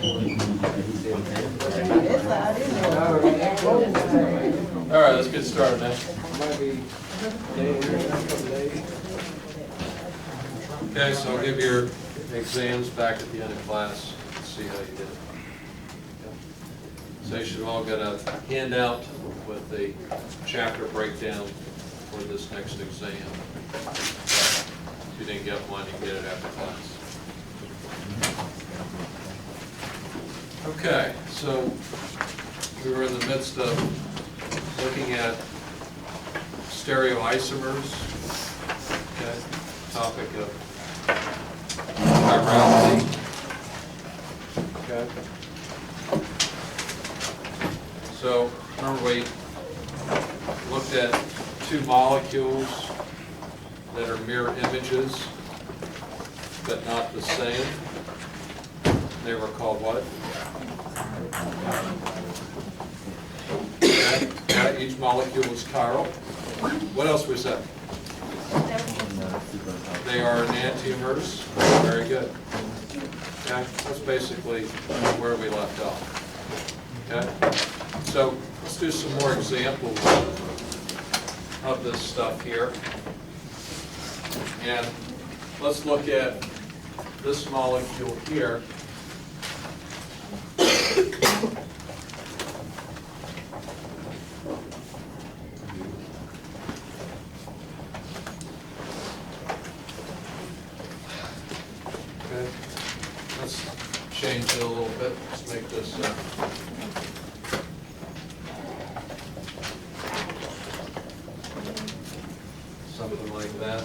All right, let's get started now. Okay, so I'll give your exams back at the end of class and see how you did it. So you should all get a handout with the chapter breakdown for this next exam. If you didn't get one, you can get it after class. Okay, so we were in the midst of looking at stereoisomers, okay, topic of chirality, okay. So remember we looked at two molecules that are mirror images but not the same. They were called what? Okay. Each molecule is chiral. What else was that? They are enantiomers. Very good. Okay, that's basically where we left off. Okay, so let's do some more examples of this stuff here. And let's look at this molecule here. Okay, let's change it a little bit. Let's make this something like that.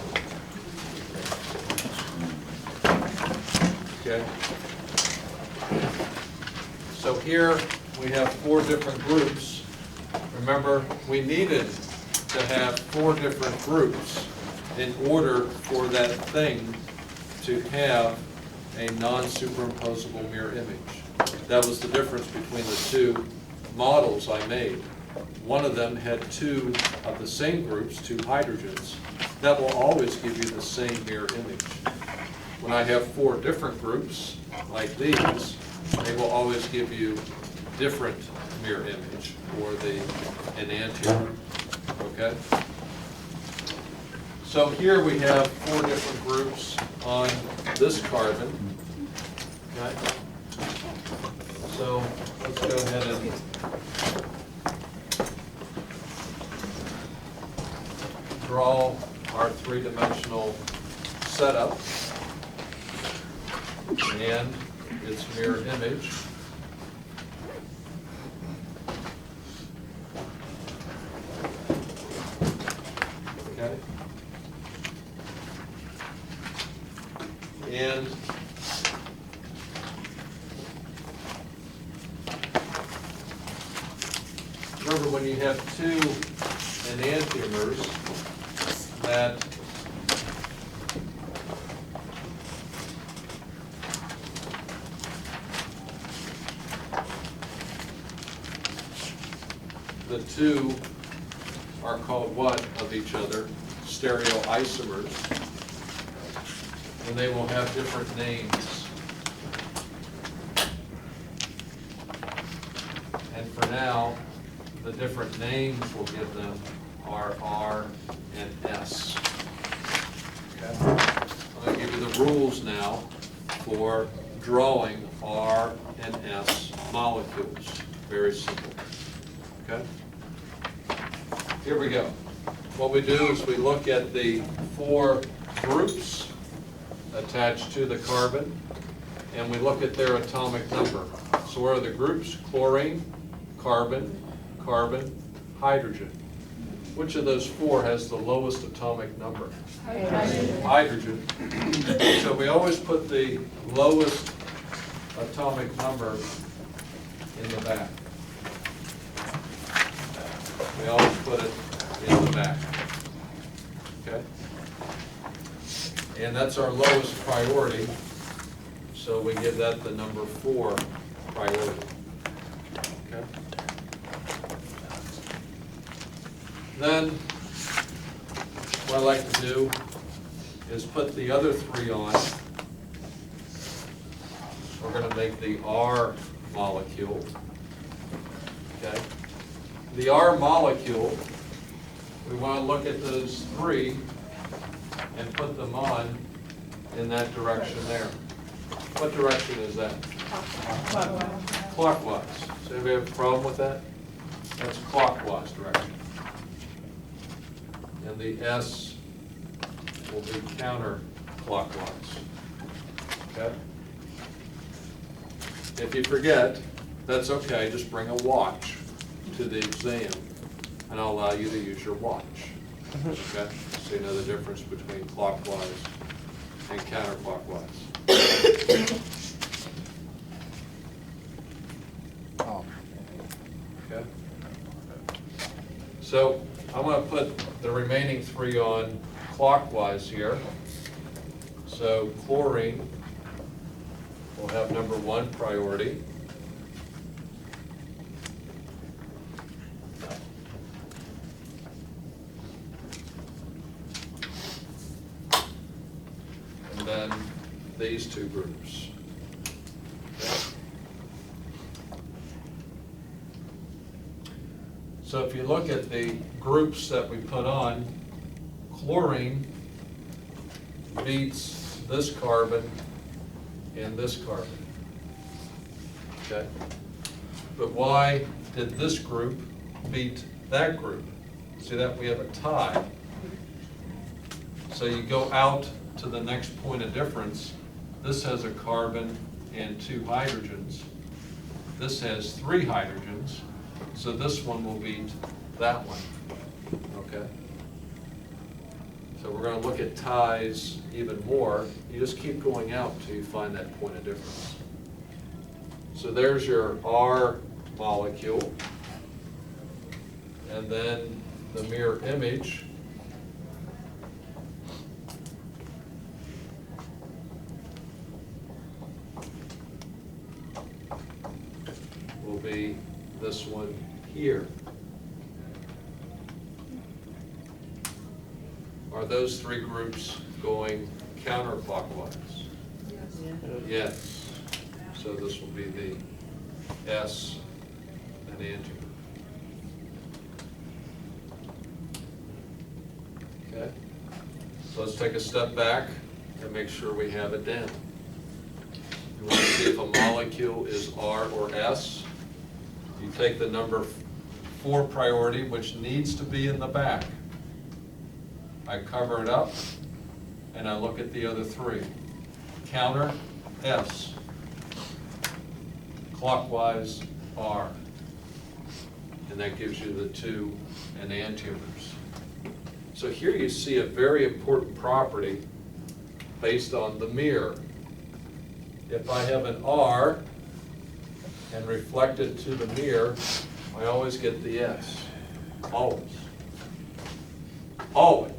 Okay. So here we have four different groups. Remember, we needed to have four different groups in order for that thing to have a non-superimposable mirror image. That was the difference between the two models I made. One of them had two of the same groups, two hydrogens. That will always give you the same mirror image. When I have four different groups, like these, they will always give you different mirror image, or the enantiomer, okay? So here we have four different groups on this carbon, okay? So let's go ahead and draw our three-dimensional setup and its mirror image. Okay. And remember, when you have two enantiomers, that the two are called what of each other? Stereoisomers. And they will have different names. And for now, the different names we'll give them are R and S. Okay? I'm going to give you the rules now for drawing R and S molecules. Very simple. Okay? Here we go. What we do is we look at the four groups attached to the carbon, and we look at their atomic number. So what are the groups? Chlorine, carbon, carbon, hydrogen. Which of those four has the lowest atomic number? Hydrogen. So we always put the lowest atomic number in the back. We always put it in the back. Okay? And that's our lowest priority, so we give that the number 4 priority. Okay? Then, what I like to do is put the other 3 on we're going to make the R molecule. Okay? The R molecule, we want to look at those three and put them on in that direction there. What direction is that? Clockwise. Does anybody have a problem with that? That's clockwise direction. And the S will be counterclockwise. Okay? If you forget, that's okay. Just bring a watch to the exam, and I'll allow you to use your watch. Okay? So you know the difference between clockwise and counterclockwise. Okay? So I'm going to put the remaining three on clockwise here. So chlorine will have number 1 priority. And then these two groups. Okay. So if you look at the groups that we put on, chlorine beats this carbon and this carbon. Okay? But why did this group beat that group? See that we have a tie. So you go out to the next point of difference. This has a carbon and 2 hydrogens. This has 3 hydrogens. So this one will beat that one. Okay? So we're going to look at ties even more. You just keep going out until you find that point of difference. So there's your R molecule. And then the mirror image will be this one here. Are those 3 groups going counterclockwise? Yes. Yes. So this will be the S and enantiomer. Okay. So let's take a step back and make sure we have it down. You want to see if a molecule is R or S. You take the number 4 priority, which needs to be in the back. I cover it up, and I look at the other 3. Counter, S. Clockwise, R. And that gives you the 2 enantiomers. So here you see a very important property based on the mirror. If I have an R and reflect it to the mirror, I always get the S. Always. Always.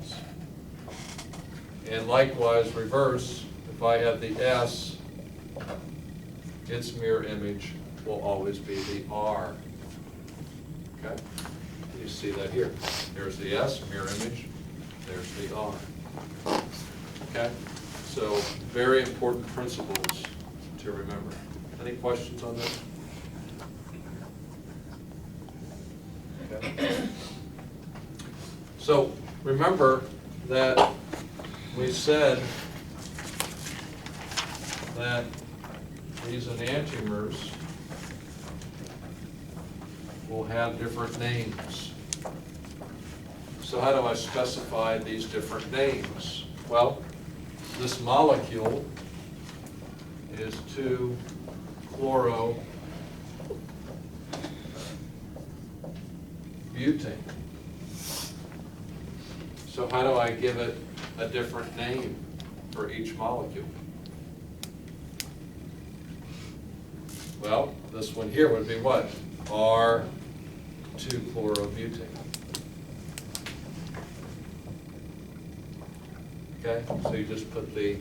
And likewise, reverse, if I have the S, its mirror image will always be the R. Okay? You see that here. There's the S, mirror image. There's the R. Okay? So, very important principles to remember. Any questions on this? Okay. So, remember that we said that these enantiomers will have different names. So how do I specify these different names? Well, this molecule is 2-chlorobutane. So how do I give it a different name for each molecule? Well, this one here would be what? R2-chlorobutane. Okay, so you just put the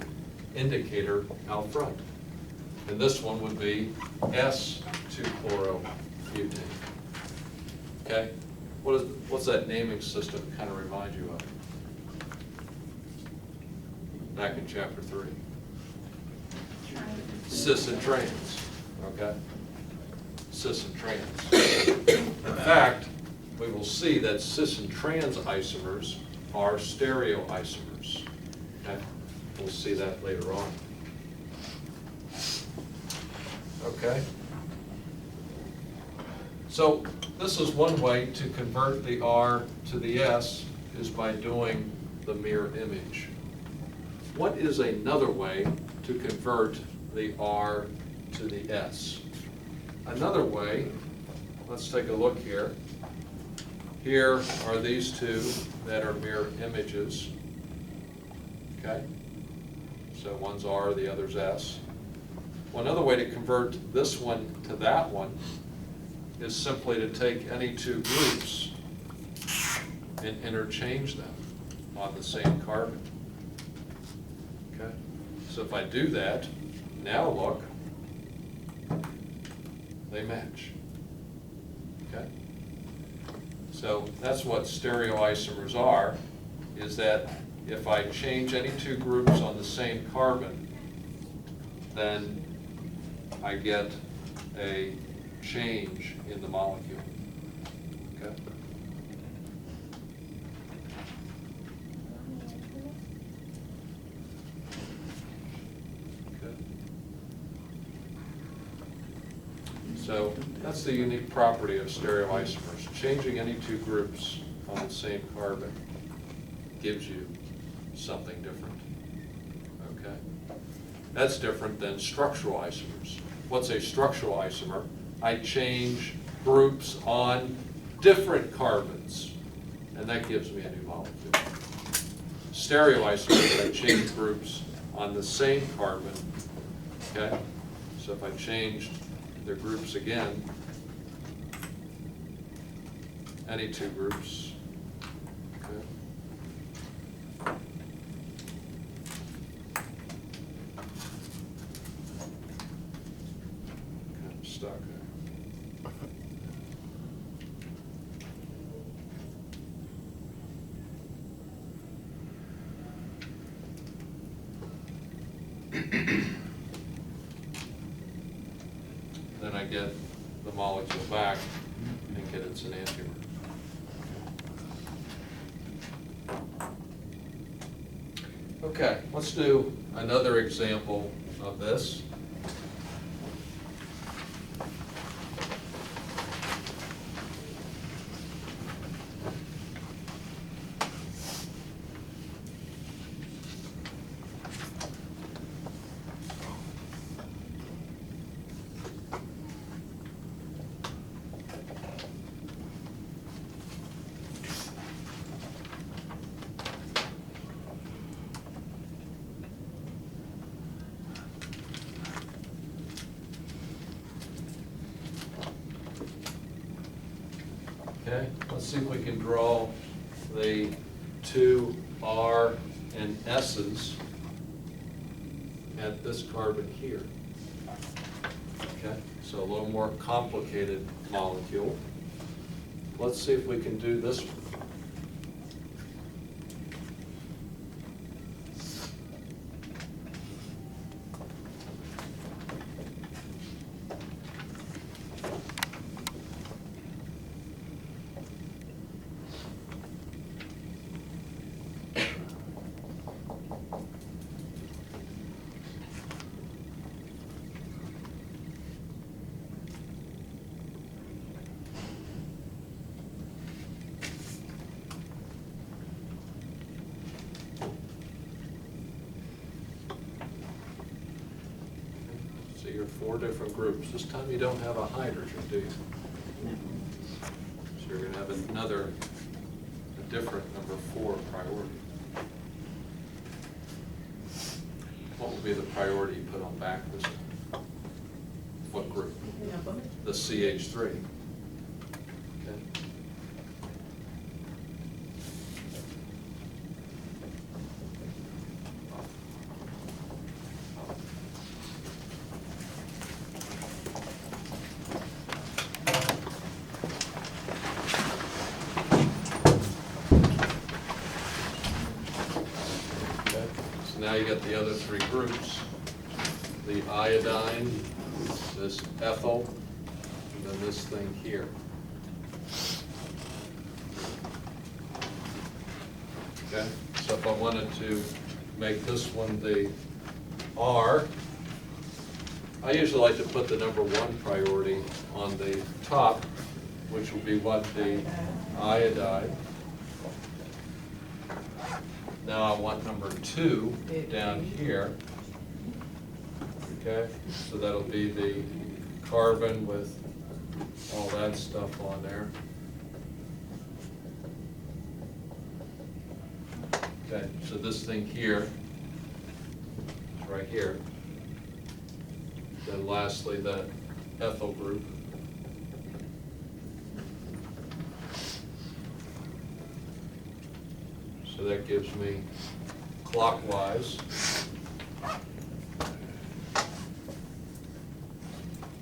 indicator out front. And this one would be S2-chlorobutane. Okay, what's that naming system kind of remind you of? Back in chapter 3. cis and trans, okay? Cis and trans. In fact, we will see that cis and trans isomers are stereoisomers, okay? We'll see that later on. Okay? So this is one way to convert the R to the S, is by doing the mirror image. What is another way to convert the R to the S? Another way, let's take a look here. Here are these two that are mirror images. Okay? So one's R, the other's S. Well, another way to convert this one to that one is simply to take any two groups and interchange them on the same carbon. Okay? So if I do that, now look, they match. Okay? So that's what stereoisomers are, is that if I change any two groups on the same carbon, then I get a change in the molecule. Okay? Okay. So that's the unique property of stereoisomers. Changing any two groups on the same carbon gives you something different. Okay? That's different than structural isomers. What's a structural isomer? I change groups on different carbons, and that gives me a new molecule. Stereoisomers, I change groups on the same carbon. Okay? So if I changed their groups again, any two groups, okay? Kind of stuck there. Then I get the molecule back and get its enantiomer. Okay, let's do another example of this. Okay, let's see if we can draw the two R and S's at this carbon here. Okay, so a little more complicated molecule. Let's see if we can do this one. So you're four different groups. This time you don't have a hydrogen, do you? So you're going to have a different number 4 priority. What will be the priority you put on back this time? What group? The CH3. Okay. Now you got the other 3 groups. the iodine, this ethyl, and then this thing here. Okay, so if I wanted to make this one the R, I usually like to put the number 1 priority on the top, which will be what, the iodide. Now I want number 2 down here. Okay, so that'll be the carbon with all that stuff on there. Okay, so this thing here is right here. Then lastly, that ethyl group. So that gives me clockwise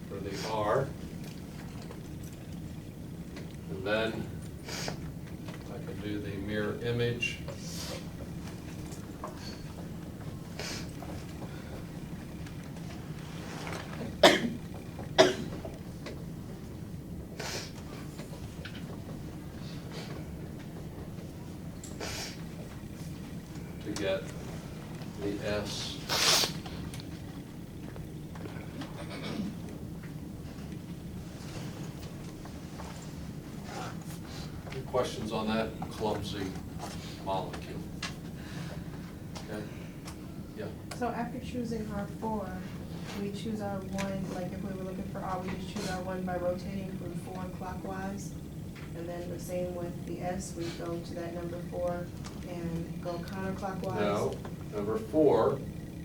for the R. And then I can do the mirror image. To get the S. Any questions on that clumsy molecule? Okay. Yeah. So after choosing our 4, we choose our 1, like if we were looking for R, we just choose our 1 by rotating from 4 clockwise. And then the same with the S, we go to that number 4 and go counterclockwise. No, number 4,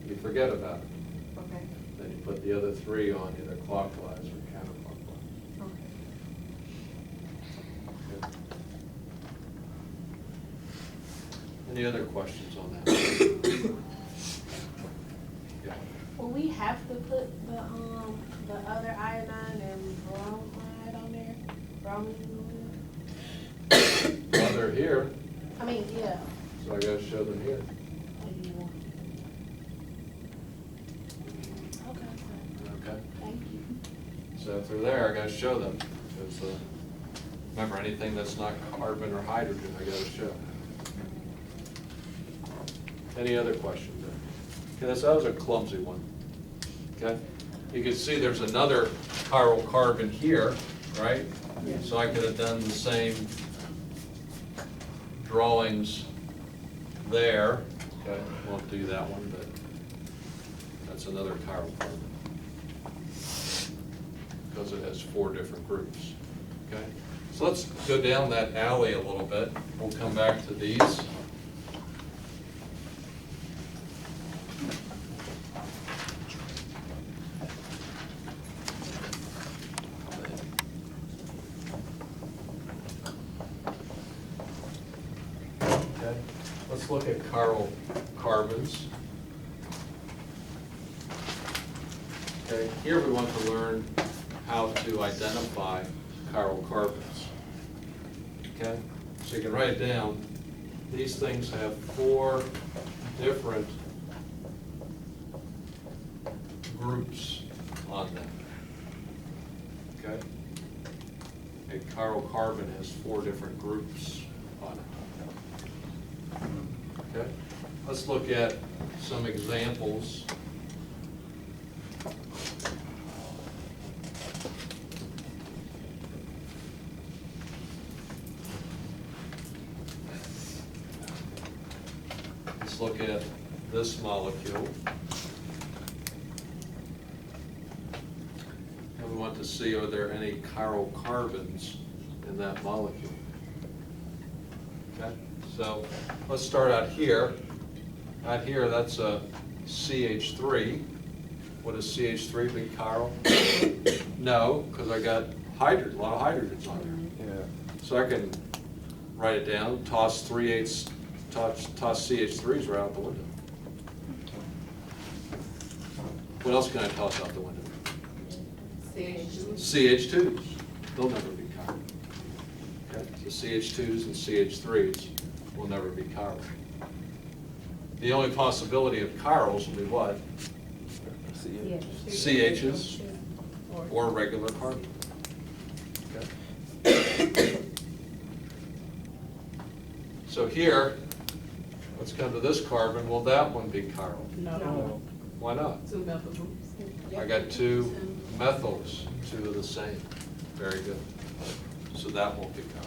you forget about it. Okay. Then you put the other 3 on either clockwise or counterclockwise. Okay. Okay. Any other questions on that? Yeah. Will we have to put the other iodine and bromide on there? Bromine on Well, they're here, there? I mean, yeah. so I gotta show them here. What do you want? Okay, Okay. thank you. So if they're there, I gotta show them. Because, remember, anything that's not carbon or hydrogen, I gotta show. Any other questions there? Okay, that was a clumsy one. Okay? You can see there's another chiral carbon here, right? Yeah. So I could have done the same drawings there. Okay, won't do that one, but that's another chiral carbon. Because it has 4 different groups. Okay? So let's go down that alley a little bit. We'll come back to these. Okay, let's look at chiral carbons. Okay, here we want to learn how to identify chiral carbons. Okay, so you can write it down. These things have 4 different groups on them. Okay, a chiral carbon has 4 different groups on it. Okay, let's look at some examples. Let's look at this molecule. And we want to see, are there any chiral carbons in that molecule? Okay, so let's start out here. Out here, that's a CH3. What does CH3 be chiral? No, because I got hydrogen, a lot of hydrogens on there. Yeah. So I can write it down, toss CH3s right out the window. What else can I toss out the window? CH2s. They'll never be chiral. Okay, so CH2s and CH3s will never be chiral. The only possibility of chirals will be what? CHs or regular carbon. Okay. So here, let's come to this carbon. Will that one be chiral? No. Why not? Two methyl groups. I got two methyls, two of the same. Very good. So that won't be chiral.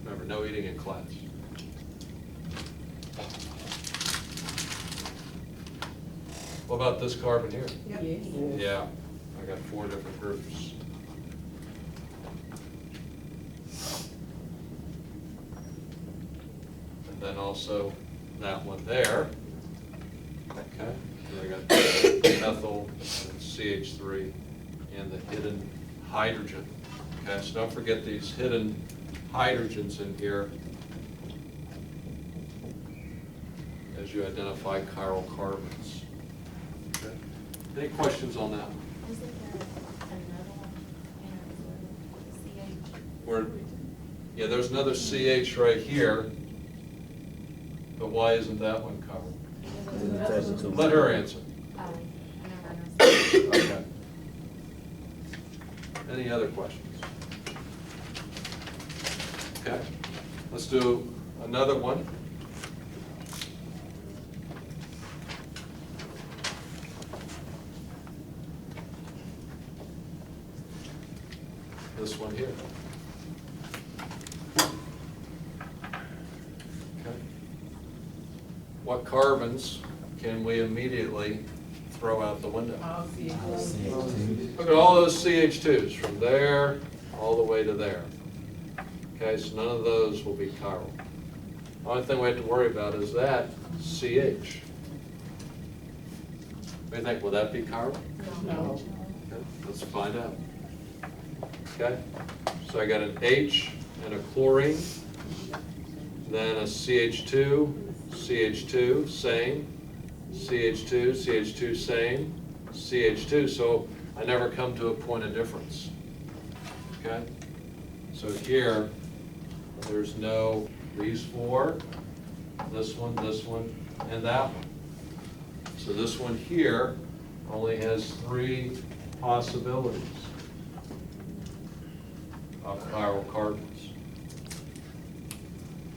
Remember, no eating in class. What about this carbon here? Yep. Yeah, I got 4 different groups. And then also that one there. Okay, so I got methyl and CH3 and the hidden hydrogen. Okay, so don't forget these hidden hydrogens in here as you identify chiral carbons. Okay. Any questions on that? Isn't there another one in CH? Or, yeah, there's another CH right here, but why isn't that one chiral? Let her answer. Oh, I never know. Okay. Any other questions? Okay, let's do another one. This one here. Okay. What carbons can we immediately throw out the window? Look at all those CH2s from there all the way to there. Okay, so none of those will be chiral. The only thing we have to worry about is that CH. What do you think? Will that be chiral? No. Okay, let's find out. Okay, so I got an H and a chlorine, then a CH2, CH2, same, CH2, CH2, same, CH2, so I never come to a point of difference. Okay, so here, there's no, these 4, this one, and that one. So this one here only has 3 possibilities of chiral carbons.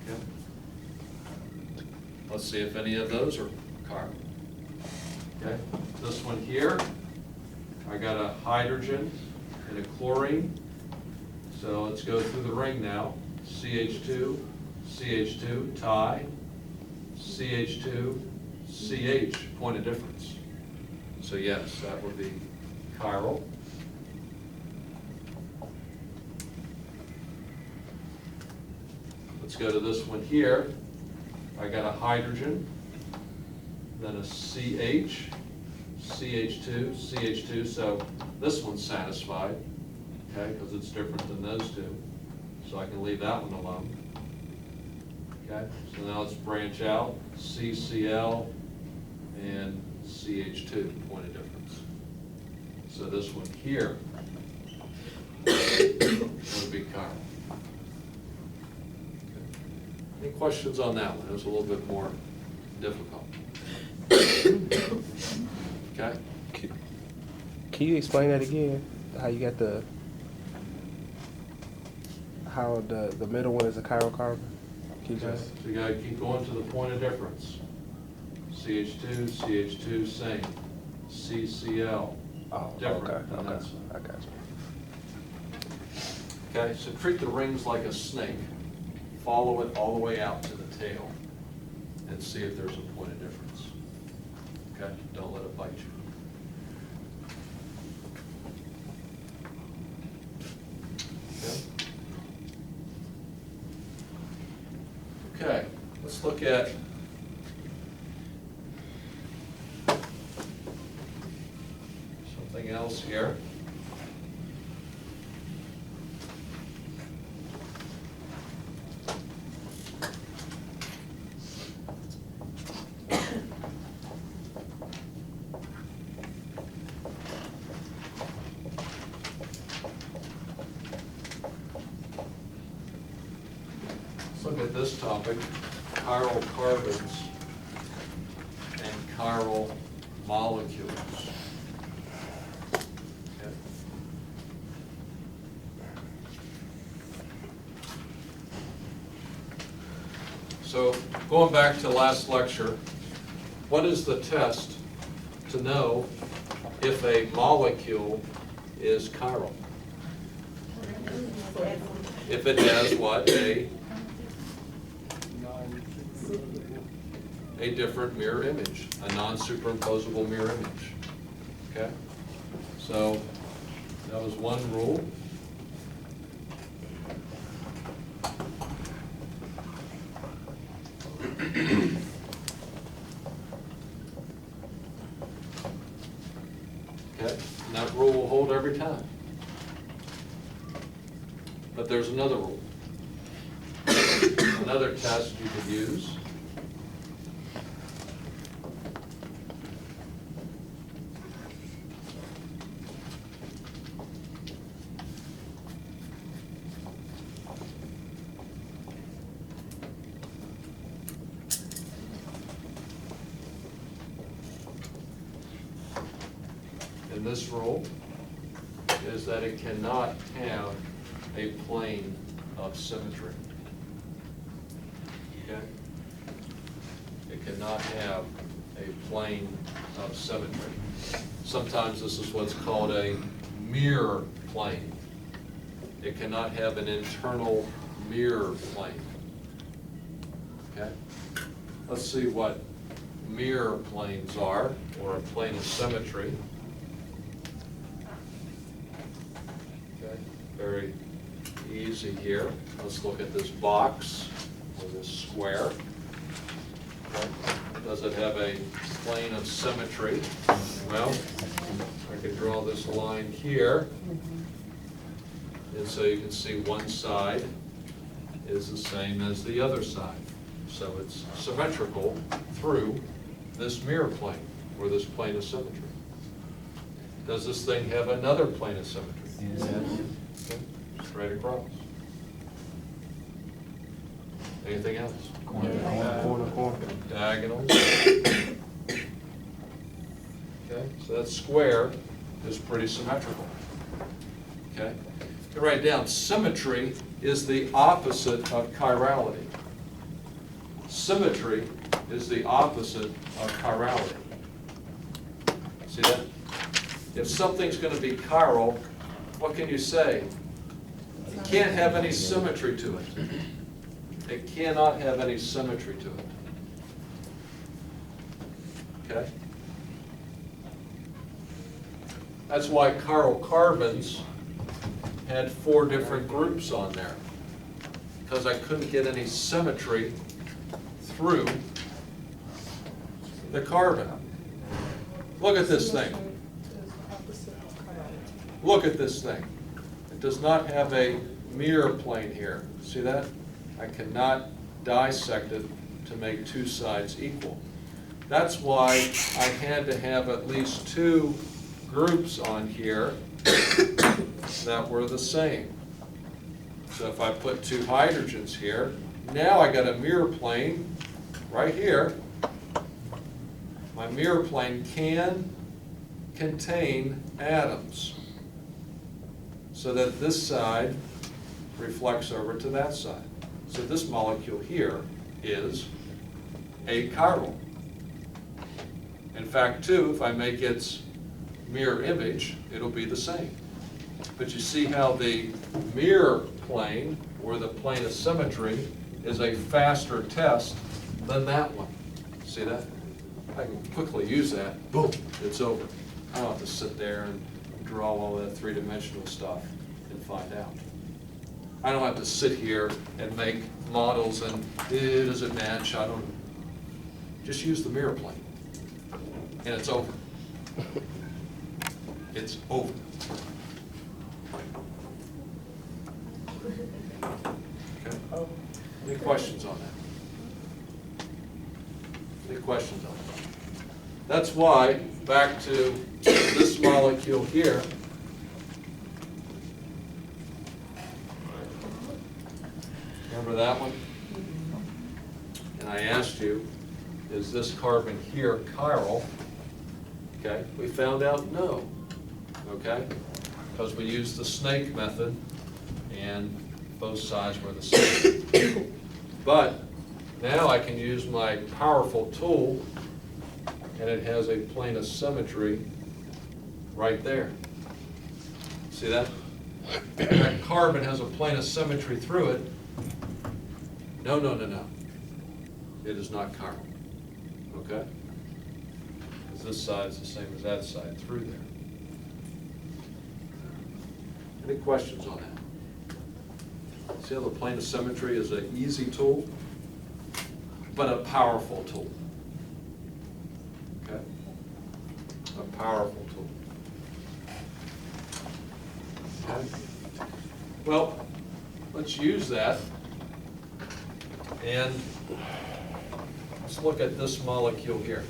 Okay. Let's see if any of those are chiral. Okay, this one here, I got a hydrogen and a chlorine. So let's go through the ring now. CH2, CH2, tie, CH2, CH, point of difference. So yes, that would be chiral. Let's go to this one here. I got a hydrogen, then a CH, CH2, CH2, so this one's satisfied, okay, because it's different than those two. So I can leave that one alone. Okay, so now let's branch out, CCl and CH2, point of difference. So this one here would be chiral. Any questions on that one? It was a little bit more difficult. Okay? Can you explain that again? How you got how the middle one is a chiral carbon? Can you Okay, just? so you gotta keep going to the point of difference. CH2, CH2, same. CCl, Oh, different okay, than okay, that side. I got you. Okay, so treat the rings like a snake. Follow it all the way out to the tail and see if there's a point of difference. Okay, don't let it bite you. Okay, let's look at something else here. Look at this topic, chiral carbons and chiral molecules. Okay. So going back to last lecture, what is the test to know if a molecule is chiral? If it has what? A different mirror image, a non-superimposable mirror image. Okay? So that was one rule. Okay? And that rule will hold every time. But there's another rule. Another test you could use. And this rule is that it cannot have a plane of symmetry. Okay? It cannot have a plane of symmetry. Sometimes this is what's called a mirror plane. It cannot have an internal mirror plane. Okay? Let's see what mirror planes are, or a plane of symmetry. Okay, very easy here. Let's look at this box, or this square. Okay. Does it have a plane of symmetry? Well, I could draw this line here, and so you can see one side is the same as the other side. So it's symmetrical through this mirror plane, or this plane of symmetry. Does this thing have another plane of symmetry? Yes. Okay, straight across. Anything else? Corner. Diagonal. Okay, so that square is pretty symmetrical. Okay, you write down symmetry is the opposite of chirality. Symmetry is the opposite of chirality. See that? If something's going to be chiral, what can you say? It can't have any symmetry to it. It cannot have any symmetry to it. Okay? That's why chiral carbons had 4 different groups on there, because I couldn't get any symmetry through the carbon. Look at this thing. Look at this thing. It does not have a mirror plane here. See that? I cannot dissect it to make 2 sides equal. That's why I had to have at least 2 groups on here that were the same. So if I put 2 hydrogens here, now I got a mirror plane right here. My mirror plane can contain atoms, so that this side reflects over to that side. So this molecule here is a chiral. In fact, too, if I make its mirror image, it'll be the same. But you see how the mirror plane, or the plane of symmetry, is a faster test than that one. See that? I can quickly use that, boom, it's over. I don't have to sit there and draw all that 3-dimensional stuff and find out. I don't have to sit here and make models and does it match? I don't. Just use the mirror plane, and it's over. It's over. Okay. Any questions on that? Any questions on that? That's why, back to this molecule here, remember that one? And I asked you, is this carbon here chiral? Okay, we found out no, okay? Because we used the snake method and both sides were the same. But now I can use my powerful tool and it has a plane of symmetry right there. See that? That carbon has a plane of symmetry through it. No, no, no, no. It is not chiral, okay? Because this side's the same as that side through there. Any questions on that? See how the plane of symmetry is an easy tool, but a powerful tool. Okay? A powerful tool. Okay? Well, let's use that. And let's look at this molecule here.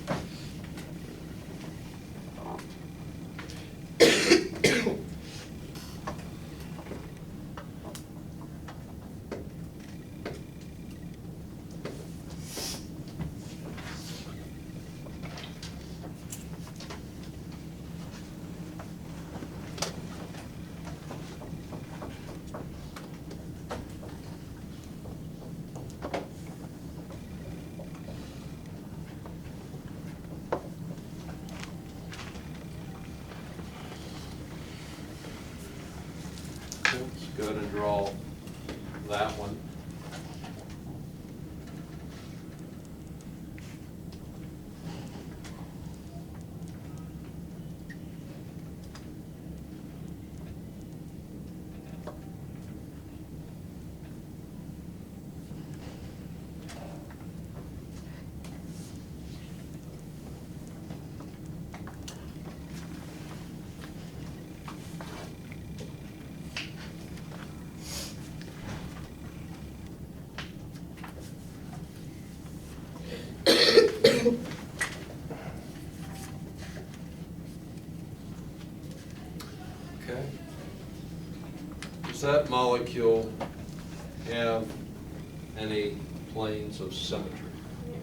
Let's go ahead and draw that one. Okay. Does that molecule have any planes of symmetry?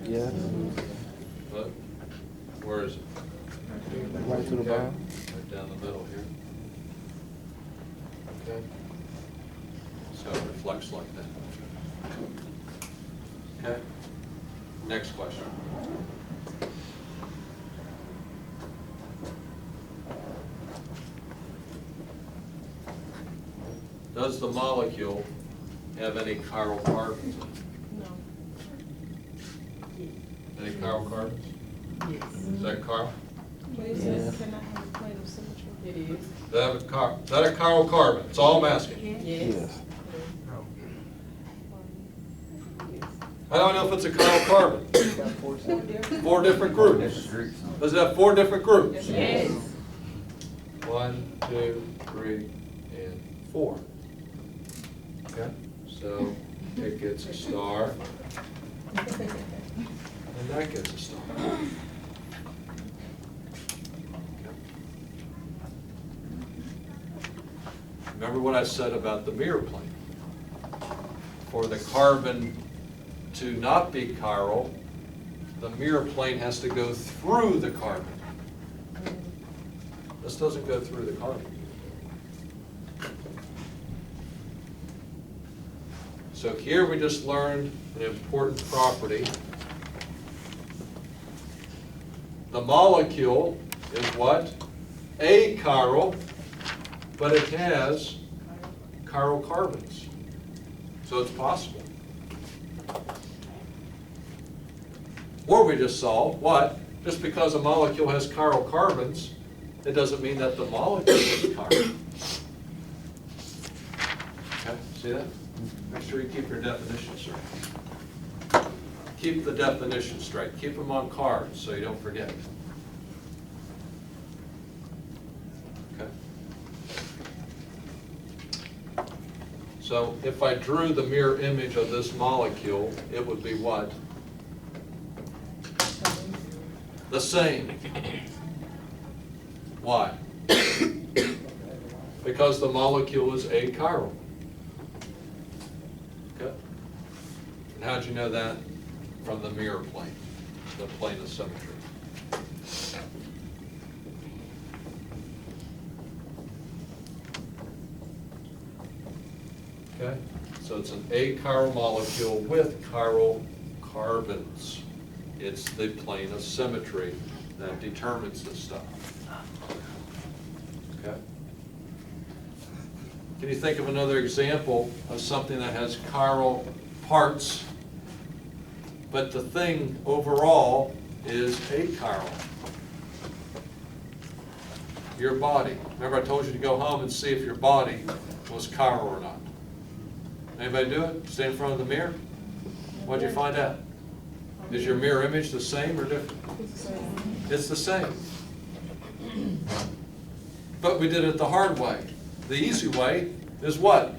Yeah. What? Where is it? Right to the Okay. bottom. Right down the middle here. Okay. So it reflects like that. Okay. Next question. Does the molecule have any chiral carbons in it? No. Any chiral carbons? Yes. Is that chiral? But it says cannot have a plane of symmetry. It is. Is that a chiral carbon? That's all I'm asking. Yes. I don't know if it's a chiral carbon. Four different groups. Does it have four different groups? Yes. 1, 2, 3, and 4. Okay, so it gets a star, and that gets a star. Okay. Remember what I said about the mirror plane? For the carbon to not be chiral, the mirror plane has to go through the carbon. This doesn't go through the carbon. So here we just learned an important property. The molecule is what? Achiral, but it has chiral carbons. So it's possible. Or we just saw what? Just because a molecule has chiral carbons, it doesn't mean that the molecule is chiral. Okay, see that? Make sure you keep your definitions straight. Keep the definitions straight. Keep them on cards so you don't forget. Okay. So if I drew the mirror image of this molecule, it would be what? The same. Why? Because the molecule is achiral. Okay? And how'd you know that? From the mirror plane, the plane of symmetry. Okay, so it's an achiral molecule with chiral carbons. It's the plane of symmetry that determines this stuff. Okay. Can you think of another example of something that has chiral parts, but the thing overall is achiral? Your body. Remember I told you to go home and see if your body was chiral or not. Anybody do it? Stand in front of the mirror? What'd you find out? Is your mirror image the same or different? It's the same. But we did it the hard way. The easy way is what?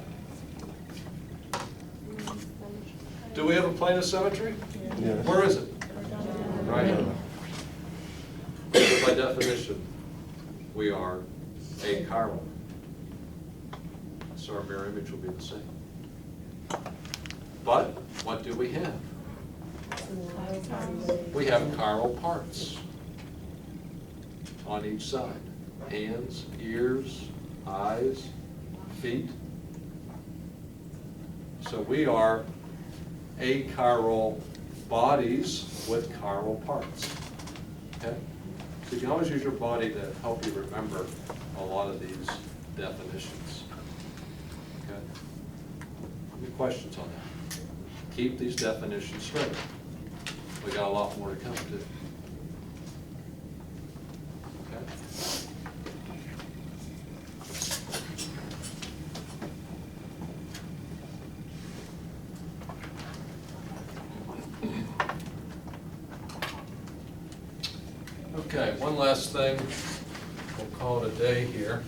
Do we have a plane of symmetry? Yes. Where is it? Right here. By definition, we are achiral. So our mirror image will be the same. But what do we have? We have chiral parts on each side. Hands, ears, eyes, feet. So we are achiral bodies with chiral parts. Okay? So you can always use your body to help you remember a lot of these definitions. Okay? Any questions on that? Keep these definitions straight. We got a lot more to come to. Okay? Okay, one last thing. We'll call it a day here.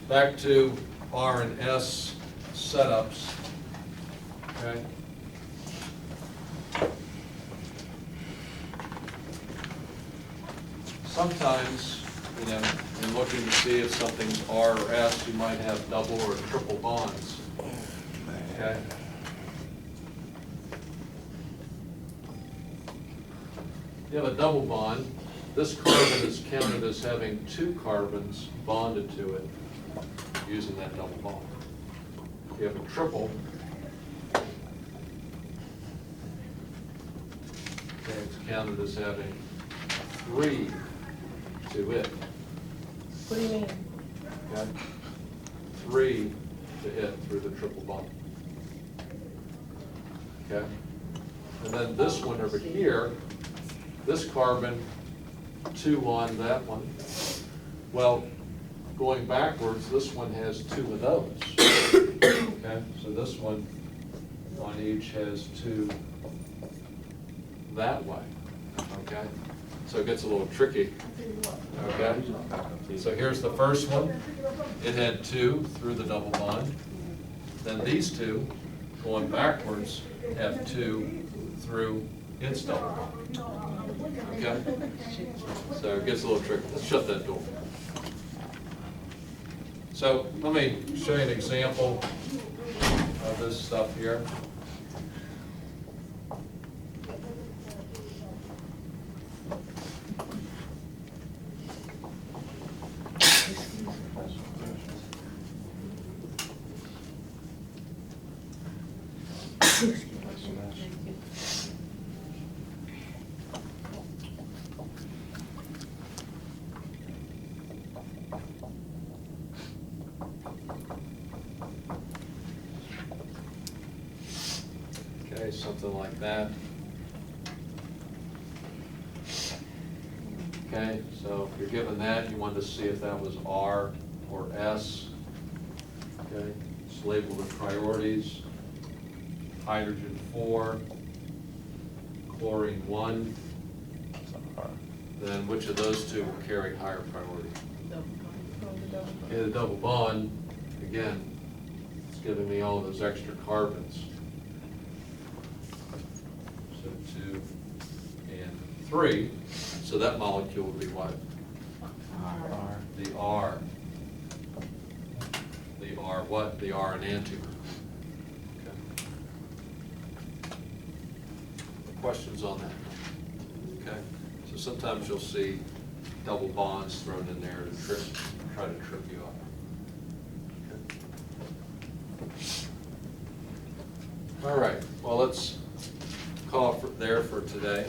Back to R and S setups. Okay. Sometimes, you know, in looking to see if something's R or S, you might have double or triple bonds. Okay. You have a double bond. This carbon is counted as having two carbons bonded to it using that double bond. If you have a triple, okay, it's counted as having three to it. What do you mean? Okay? Three to it through the triple bond. Okay? And then this one over here, this carbon, two on that one. Well, going backwards, this one has two of those. Okay, so this one on each has two that way. Okay, so it gets a little tricky. Okay, so here's the first one. It had two through the double bond. Then these two, going backwards, have two through its double bond. Okay, so it gets a little tricky. Let's shut that door. So let me show you an example of this stuff here. Okay, something like that. Okay, so if you're given that, you wanted to see if that was R or S. Okay, it's labeled with priorities. Hydrogen 4, chlorine 1. Then which of those two will carry higher priority? Okay, the double bond, again, it's giving me all those extra carbons. So 2 and 3. So that molecule would be what? R. The R. The R what? The R enantiomer. Okay. Questions on that? Okay. So sometimes you'll see double bonds thrown in there to try to trip you up. Okay. All right, well, let's call it there for today.